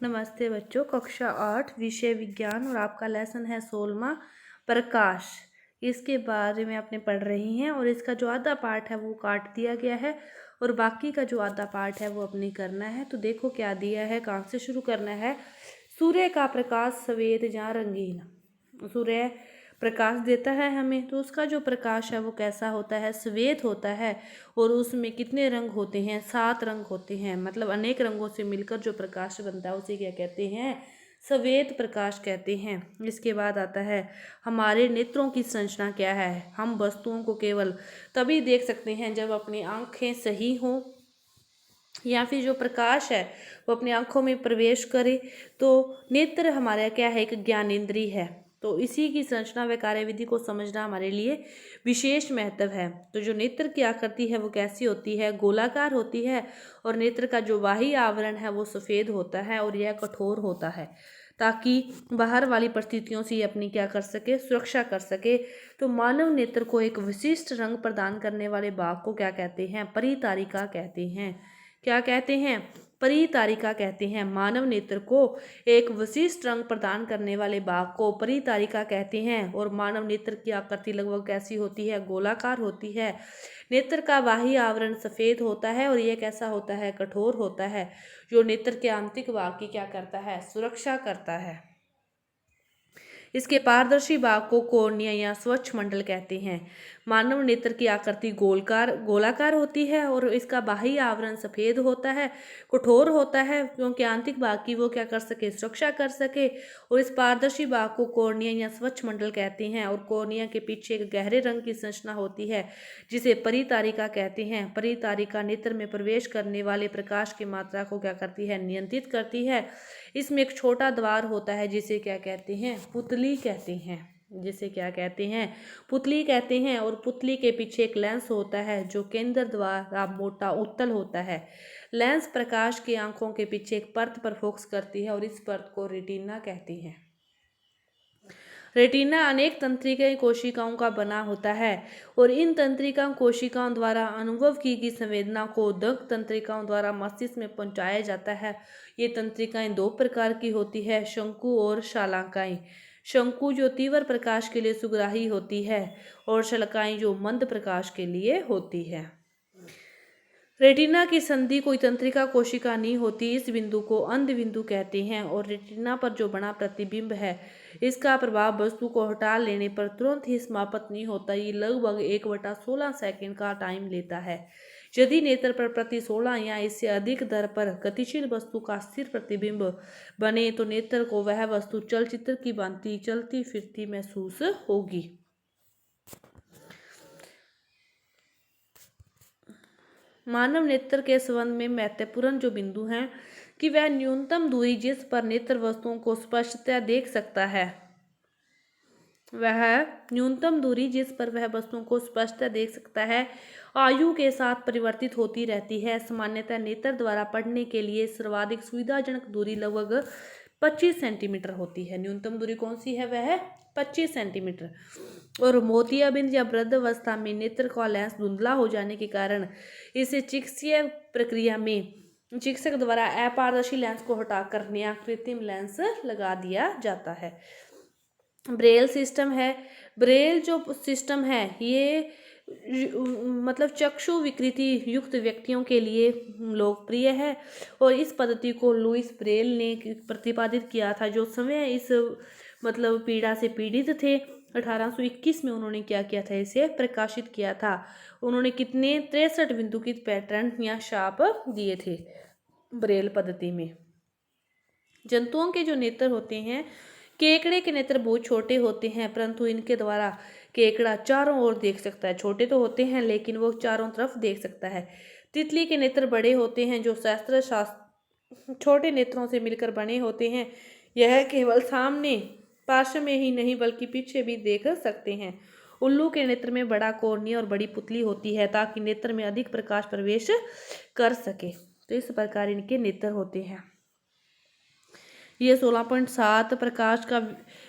नमस्ते बच्चों, कक्षा 8 विषय विज्ञान और आपका लेसन है 16वां प्रकाश। इसके बारे में आपने पढ़ रही हैं और इसका जो आधा पार्ट है वो काट दिया गया है और बाकी का जो आधा पार्ट है वो अपनी करना है। तो देखो क्या दिया है, कहाँ से शुरू करना है। सूर्य का प्रकाश सफ़ेद या रंगीन। सूर्य प्रकाश देता है हमें, तो उसका जो प्रकाश है वो कैसा होता है, श्वेत होता है। और उसमें कितने रंग होते हैं, 7 रंग होते हैं। मतलब अनेक रंगों से मिलकर जो प्रकाश बनता है उसे क्या कहते हैं, श्वेत प्रकाश कहते हैं। इसके बाद आता है हमारे नेत्रों की संरचना क्या है। हम वस्तुओं को केवल तभी देख सकते हैं जब अपनी आंखें सही हों या फिर जो प्रकाश है वो अपनी आंखों में प्रवेश करे। तो नेत्र हमारा क्या है, एक ज्ञानेंद्रिय है। तो इसी की संरचना व कार्यविधि को समझना हमारे लिए विशेष महत्व है। तो जो नेत्र की आकृति है वो कैसी होती है, गोलाकार होती है। और नेत्र का जो बाह्य आवरण है वो सफ़ेद होता है और यह कठोर होता है, ताकि बाहर वाली परिस्थितियों से अपनी क्या कर सके, सुरक्षा कर सके। तो मानव नेत्र को एक विशिष्ट रंग प्रदान करने वाले भाग को क्या कहते हैं, परितारिका कहते हैं। क्या कहते हैं, परितारिका कहते हैं। मानव नेत्र को एक विशिष्ट रंग प्रदान करने वाले भाग को परितारिका कहते हैं। और मानव नेत्र की आकृति लगभग कैसी होती है, गोलाकार होती है। नेत्र का बाह्य आवरण सफ़ेद होता है और यह कैसा होता है, कठोर होता है, जो नेत्र के आंतरिक भाग की क्या करता है, सुरक्षा करता है। इसके पारदर्शी भाग को कॉर्निया या स्वच्छ मंडल कहते हैं। मानव नेत्र की आकृति गोलाकार होती है और इसका बाह्य आवरण सफ़ेद होता है, कठोर होता है, क्योंकि आंतरिक भाग की वो क्या कर सके, सुरक्षा कर सके। और इस पारदर्शी भाग को कॉर्निया या स्वच्छ मंडल कहते हैं। और कॉर्निया के पीछे एक गहरे रंग की संरचना होती है जिसे परितारिका कहते हैं। परितारिका नेत्र में प्रवेश करने वाले प्रकाश की मात्रा को क्या करती है, नियंत्रित करती है। इसमें एक छोटा द्वार होता है जिसे क्या कहते हैं, पुतली कहते हैं। जिसे क्या कहते हैं, पुतली कहते हैं। और पुतली के पीछे एक लेंस होता है जो केंद्र द्वारा मोटा उत्तल होता है। लेंस प्रकाश की आंखों के पीछे एक परत पर फोकस करती है और इस परत को रेटिना कहते हैं। रेटिना अनेक तंत्रिका कोशिकाओं का बना होता है और इन तंत्रिका कोशिकाओं द्वारा अनुभव की गई संवेदना को दंत तंत्रिकाओं द्वारा मस्तिष्क में पहुंचाया जाता है। ये तंत्रिकाएं 2 प्रकार की होती है, शंकु और शलाकाएं। शंकु जो तीव्र प्रकाश के लिए सुग्राही होती है और शलाकाएं जो मंद प्रकाश के लिए होती है। रेटिना की संधि कोई तंत्रिका कोशिका नहीं होती। इस बिंदु को अंध बिंदु कहते हैं। और रेटिना पर जो बना प्रतिबिंब है इसका प्रभाव वस्तु को हटा लेने पर तुरंत ही समाप्त नहीं होता। ये लगभग 1/16 सेकंड का टाइम लेता है। यदि नेत्र पर प्रति 16 या इससे अधिक दर पर गतिशील वस्तु का स्थिर प्रतिबिंब बने तो नेत्र को वह वस्तु चलचित्र की भांति चलती फिरती महसूस होगी। मानव नेत्र के संबंध में महत्वपूर्ण जो बिंदु हैं कि वह न्यूनतम दूरी जिस पर नेत्र वस्तुओं को स्पष्टतः देख सकता है, वह न्यूनतम दूरी जिस पर वह वस्तुओं को स्पष्टतः देख सकता है आयु के साथ परिवर्तित होती रहती है। सामान्यतः नेत्र द्वारा पढ़ने के लिए सर्वाधिक सुविधाजनक दूरी लगभग 25 सेंटीमीटर होती है। न्यूनतम दूरी कौन सी है, वह 25 सेंटीमीटर। और मोतियाबिंद या वृद्धावस्था में नेत्र का लेंस धुंधला हो जाने के कारण इसे चिकित्सीय प्रक्रिया में चिकित्सक द्वारा अपारदर्शी लेंस को हटाकर नया कृत्रिम लेंस लगा दिया जाता है। ब्रेल सिस्टम है। ब्रेल जो सिस्टम है ये मतलब चक्षु विकृति युक्त व्यक्तियों के लिए लोकप्रिय है। और इस पद्धति को लुइस ब्रेल ने प्रतिपादित किया था, जो समय इस मतलब पीड़ा से पीड़ित थे। 1821 में उन्होंने क्या किया था, इसे प्रकाशित किया था। उन्होंने कितने 63 बिंदुकित पैटर्न या छाप दिए थे ब्रेल पद्धति में। जंतुओं के जो नेत्र होते हैं, केकड़े के नेत्र बहुत छोटे होते हैं, परंतु इनके द्वारा केकड़ा चारों ओर देख सकता है। छोटे तो होते हैं लेकिन वो चारों तरफ देख सकता है। तितली के नेत्र बड़े होते हैं जो शास्त्र छोटे नेत्रों से मिलकर बने होते हैं। यह केवल सामने पार्श्व में ही नहीं बल्कि पीछे भी देख सकते हैं। उल्लू के नेत्र में बड़ा कॉर्निया और बड़ी पुतली होती है ताकि नेत्र में अधिक प्रकाश प्रवेश कर सके। तो इस प्रकार इनके नेत्र होते हैं। ये 16.7 प्रकाश का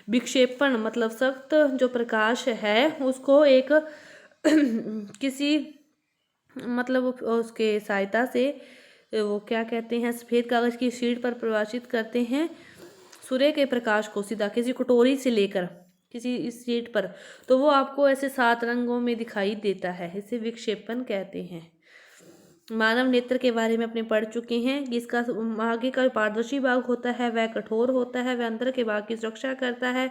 विक्षेपण मतलब सख्त जो प्रकाश है उसको एक किसी मतलब उसके सहायता से वो क्या कहते हैं, सफ़ेद कागज़ की शीट पर प्रवासित करते हैं सूर्य के प्रकाश को सीधा किसी कटोरी से लेकर किसी इस शीट पर, तो वो आपको ऐसे 7 रंगों में दिखाई देता है। इसे विक्षेपण कहते हैं। मानव नेत्र के बारे में अपने पढ़ चुके हैं कि इसका आगे का पारदर्शी भाग होता है वह कठोर होता है, वह अंदर के भाग की सुरक्षा करता है,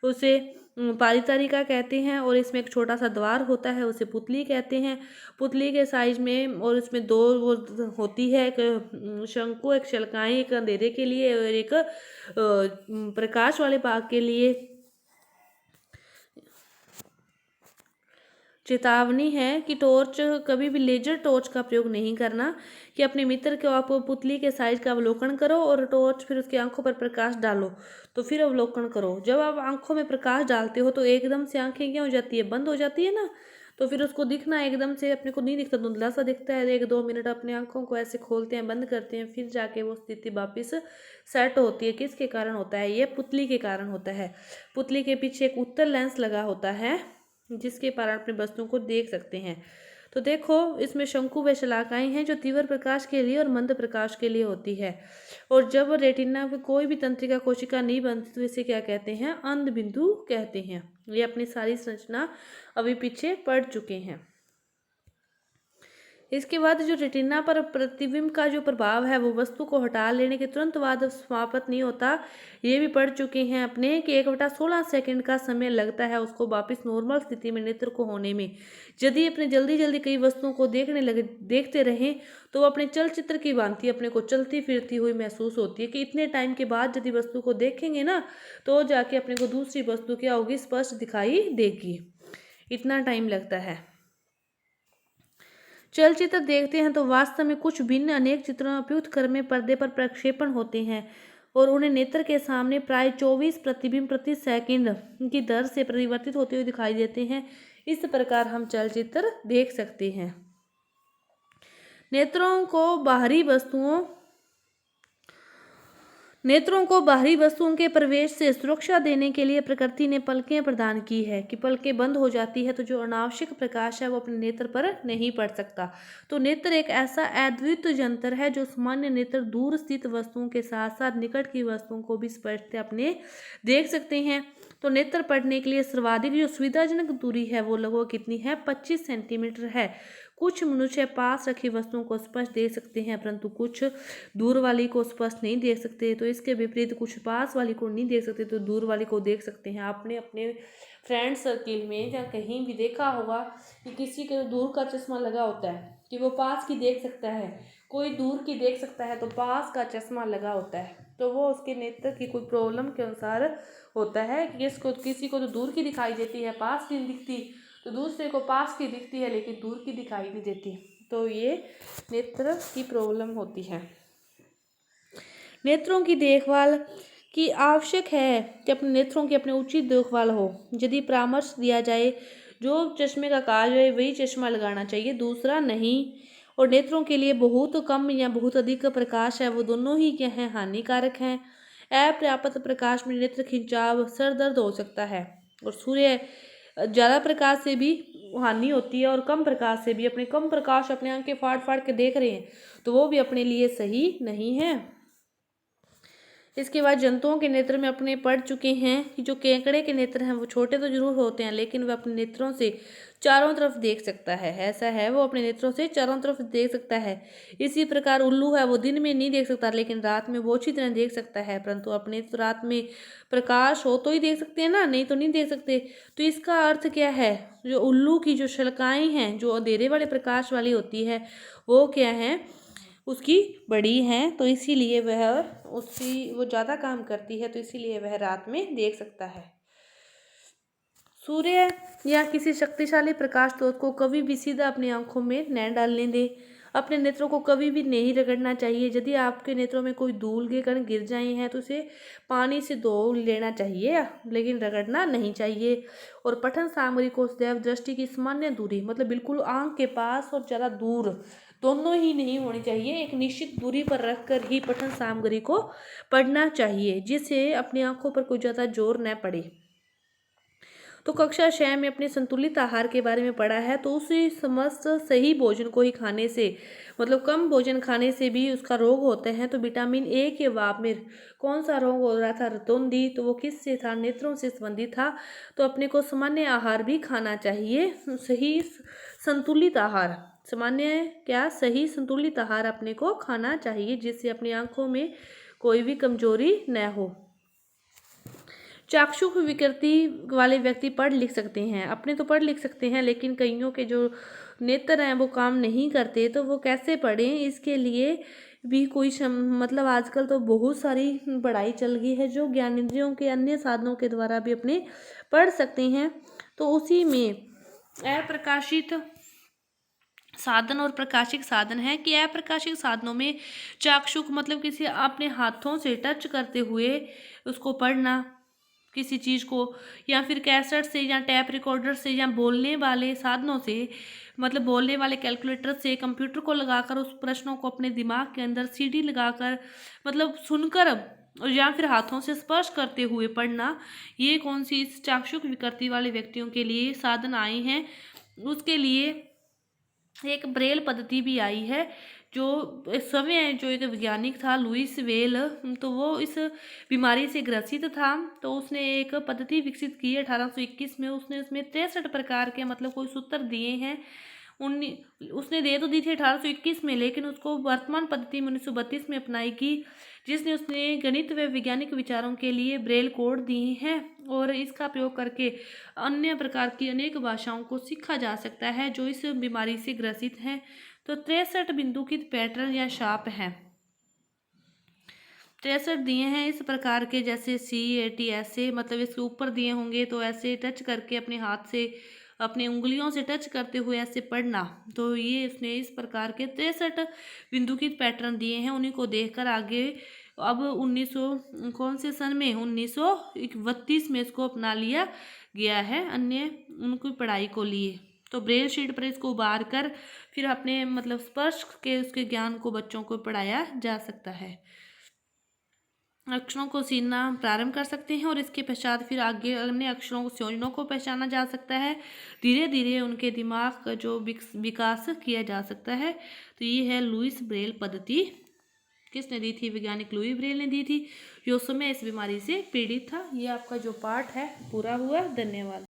उसे पारितरिका कहते हैं। और इसमें एक छोटा सा द्वार होता है, उसे पुतली कहते हैं। पुतली के साइज में और इसमें 2 वो होती है, एक शंकु, एक शल्काएं, एक अंधेरे के लिए और एक प्रकाश वाले भाग के लिए। चेतावनी है कि टॉर्च, कभी भी लेजर टॉर्च का प्रयोग नहीं करना, कि अपने मित्र को आप पुतली के साइज का अवलोकन करो और टॉर्च फिर उसकी आंखों पर प्रकाश डालो, तो फिर अवलोकन करो। जब आप आंखों में प्रकाश डालते हो तो एकदम से आंखें क्या हो जाती है, बंद हो जाती है ना, तो फिर उसको दिखना एकदम से अपने को नहीं दिखता, धुंधला सा दिखता है। 1-2 मिनट अपने आंखों को ऐसे खोलते हैं, बंद करते हैं, फिर जाके वो स्थिति वापस सेट होती है। किसके कारण होता है, ये पुतली के कारण होता है। पुतली के पीछे एक उत्तल लेंस लगा होता है जिसके कारण अपने वस्तुओं को देख सकते हैं। तो देखो इसमें शंकु व शलाकाएं हैं जो तीव्र प्रकाश के लिए और मंद प्रकाश के लिए होती है। और जब रेटिना में कोई भी तंत्रिका कोशिका नहीं बनती तो इसे क्या कहते हैं, अंध बिंदु कहते हैं। ये अपनी सारी संरचना अभी पीछे पढ़ चुके हैं। इसके बाद जो रेटिना पर प्रतिबिंब का जो प्रभाव है वो वस्तु को हटा लेने के तुरंत बाद समाप्त नहीं होता। ये भी पढ़ चुके हैं अपने कि 1/16 सेकंड का समय लगता है उसको वापस नॉर्मल स्थिति में नेत्र को होने में। यदि अपने जल्दी जल्दी कई वस्तुओं को देखते रहें तो वो अपने चलचित्र की भांति अपने को चलती फिरती हुई महसूस होती है कि इतने टाइम के बाद यदि वस्तु को देखेंगे ना तो जाके अपने को दूसरी वस्तु क्या होगी, स्पष्ट दिखाई देगी। इतना टाइम लगता है। चलचित्र देखते हैं तो वास्तव में कुछ भिन्न अनेक चित्रों उपयुक्त क्रम में पर्दे पर प्रक्षेपण होते हैं और उन्हें नेत्र के सामने प्राय 24 प्रतिबिंब प्रति सेकंड की दर से परिवर्तित होते हुए दिखाई देते हैं। इस प्रकार हम चलचित्र देख सकते हैं। नेत्रों को बाहरी वस्तुओं के प्रवेश से सुरक्षा देने के लिए प्रकृति ने पलकें प्रदान की है कि पलकें बंद हो जाती है तो जो अनावश्यक प्रकाश है वो अपने नेत्र पर नहीं पड़ सकता। तो नेत्र एक ऐसा अद्वितीय यंत्र है जो सामान्य नेत्र दूर स्थित वस्तुओं के साथ साथ निकट की वस्तुओं को भी स्पष्ट अपने देख सकते हैं। तो नेत्र पढ़ने के लिए सर्वाधिक जो सुविधाजनक दूरी है वो लगभग कितनी है, 25 सेंटीमीटर है। कुछ मनुष्य पास रखी वस्तुओं को स्पष्ट देख सकते हैं परंतु कुछ दूर वाली को स्पष्ट नहीं देख सकते। तो इसके विपरीत कुछ पास वाली को नहीं देख सकते तो दूर वाली को देख सकते हैं। आपने अपने फ्रेंड सर्किल में या कहीं भी देखा होगा कि किसी के दूर का चश्मा लगा होता है कि वो पास की देख सकता है, कोई दूर की देख सकता है तो पास का चश्मा लगा होता है। तो वो उसके नेत्र की कोई प्रॉब्लम के अनुसार होता है कि किसी को तो दूर की दिखाई देती है, पास की नहीं दिखती, तो दूसरे को पास की दिखती है लेकिन दूर की दिखाई नहीं देती। तो ये नेत्र की प्रॉब्लम होती है। नेत्रों की देखभाल की आवश्यक है कि अपने नेत्रों की अपने उचित देखभाल हो। यदि परामर्श दिया जाए जो चश्मे का कार्य है वही चश्मा लगाना चाहिए, दूसरा नहीं। और नेत्रों के लिए बहुत कम या बहुत अधिक प्रकाश है वो दोनों ही क्या है, हानिकारक हैं। अपर्याप्त प्रकाश में नेत्र खिंचाव, सर दर्द हो सकता है। और सूर्य ज़्यादा प्रकाश से भी हानि होती है और कम प्रकाश से भी। कम प्रकाश अपने आंखें फाड़ फाड़ के देख रहे हैं तो वो भी अपने लिए सही नहीं है। इसके बाद जंतुओं के नेत्र में अपने पढ़ चुके हैं कि जो केकड़े के नेत्र हैं वो छोटे तो जरूर होते हैं लेकिन वह अपने नेत्रों से चारों तरफ देख सकता है। ऐसा है, वो अपने नेत्रों से चारों तरफ देख सकता है। इसी प्रकार उल्लू है, वो दिन में नहीं देख सकता लेकिन रात में वो अच्छी तरह देख सकता है, परंतु अपने तो रात में प्रकाश हो तो ही देख सकते हैं ना, नहीं तो नहीं देख सकते। तो इसका अर्थ क्या है, जो उल्लू की जो शल्काएं हैं जो अंधेरे वाले प्रकाश वाली होती है वो क्या है, उसकी बड़ी हैं, तो इसीलिए वो ज़्यादा काम करती है तो इसीलिए वह रात में देख सकता है। सूर्य या किसी शक्तिशाली प्रकाश स्रोत को कभी भी सीधा अपनी आंखों में न डालने दें। अपने नेत्रों को कभी भी नहीं रगड़ना चाहिए। यदि आपके नेत्रों में कोई धूल के कण गिर जाए हैं तो उसे पानी से धो लेना चाहिए लेकिन रगड़ना नहीं चाहिए। और पठन सामग्री को सदैव दृष्टि की सामान्य दूरी, मतलब बिल्कुल आंख के पास और ज़्यादा दूर दोनों ही नहीं होनी चाहिए, एक निश्चित दूरी पर रखकर ही पठन सामग्री को पढ़ना चाहिए जिससे अपनी आंखों पर कोई ज़्यादा जोर न पड़े। तो कक्षा 6 में अपने संतुलित आहार के बारे में पढ़ा है। तो उसी समस्त सही भोजन को ही खाने से, मतलब कम भोजन खाने से भी उसका रोग होते हैं। तो विटामिन ए के अभाव में कौन सा रोग हो रहा था? रतौंधी। तो वो किससे था? नेत्रों से संबंधित था। तो अपने को सामान्य आहार भी खाना चाहिए, सही संतुलित आहार। सामान्य क्या? सही संतुलित आहार अपने को खाना चाहिए, जिससे अपनी आंखों में कोई भी कमजोरी न हो। चाक्षुष विकृति वाले व्यक्ति पढ़ लिख सकते हैं। अपने तो पढ़ लिख सकते हैं, लेकिन कईयों के जो नेत्र हैं वो काम नहीं करते, तो वो कैसे पढ़ें? इसके लिए भी कोई मतलब आजकल तो बहुत सारी पढ़ाई चल गई है, जो ज्ञानेंद्रियों के अन्य साधनों के द्वारा भी अपने पढ़ सकते हैं। तो उसी में अप्रकाशित साधन और प्रकाशिक साधन है कि अप्रकाशिक साधनों में चाक्षुष मतलब किसी अपने हाथों से टच करते हुए उसको पढ़ना किसी चीज़ को, या फिर कैसेट से या टैप रिकॉर्डर से या बोलने वाले साधनों से, मतलब बोलने वाले कैलकुलेटर से कंप्यूटर को लगाकर उस प्रश्नों को अपने दिमाग के अंदर सीडी लगाकर मतलब सुनकर या फिर हाथों से स्पर्श करते हुए पढ़ना, ये कौन सी इस चाक्षुष विकृति वाले व्यक्तियों के लिए साधन आए हैं। उसके लिए एक ब्रेल पद्धति भी आई है, जो समय जो एक वैज्ञानिक था लुइस वेल, तो वो इस बीमारी से ग्रसित था। तो उसने एक पद्धति विकसित की 1821 में। उसने उसमें 63 प्रकार के मतलब कोई सूत्र दिए हैं। उसने दे तो दी थी 1821 में, लेकिन उसको वर्तमान पद्धति में 1932 में अपनाई की, जिसने उसने गणित व वैज्ञानिक विचारों के लिए ब्रेल कोड दिए हैं। और इसका प्रयोग करके अन्य प्रकार की अनेक भाषाओं को सीखा जा सकता है जो इस बीमारी से ग्रसित हैं। तो 63 बिंदुकित पैटर्न या शाप हैं, 63 दिए हैं इस प्रकार के, जैसे CAT ऐसे, मतलब इसके ऊपर दिए होंगे तो ऐसे टच करके अपने हाथ से अपनी उंगलियों से टच करते हुए ऐसे पढ़ना। तो ये उसने इस प्रकार के 63 बिंदुकित पैटर्न दिए हैं। उन्हीं को देखकर आगे अब 1900 कौन से सन में 1931 में इसको अपना लिया गया है अन्य उनकी पढ़ाई को लिए। तो ब्रेल शीट पर इसको उबार कर फिर अपने मतलब स्पर्श के उसके ज्ञान को बच्चों को पढ़ाया जा सकता है। अक्षरों को सीखना प्रारंभ कर सकते हैं और इसके पश्चात फिर आगे अन्य अक्षरों को संयोजनों को पहचाना जा सकता है। धीरे धीरे उनके दिमाग का जो विकास किया जा सकता है। तो ये है लुइस ब्रेल पद्धति। किसने दी थी? वैज्ञानिक लुई ब्रेल ने दी थी, जो समय इस बीमारी से पीड़ित था। ये आपका जो पाठ है पूरा हुआ। धन्यवाद।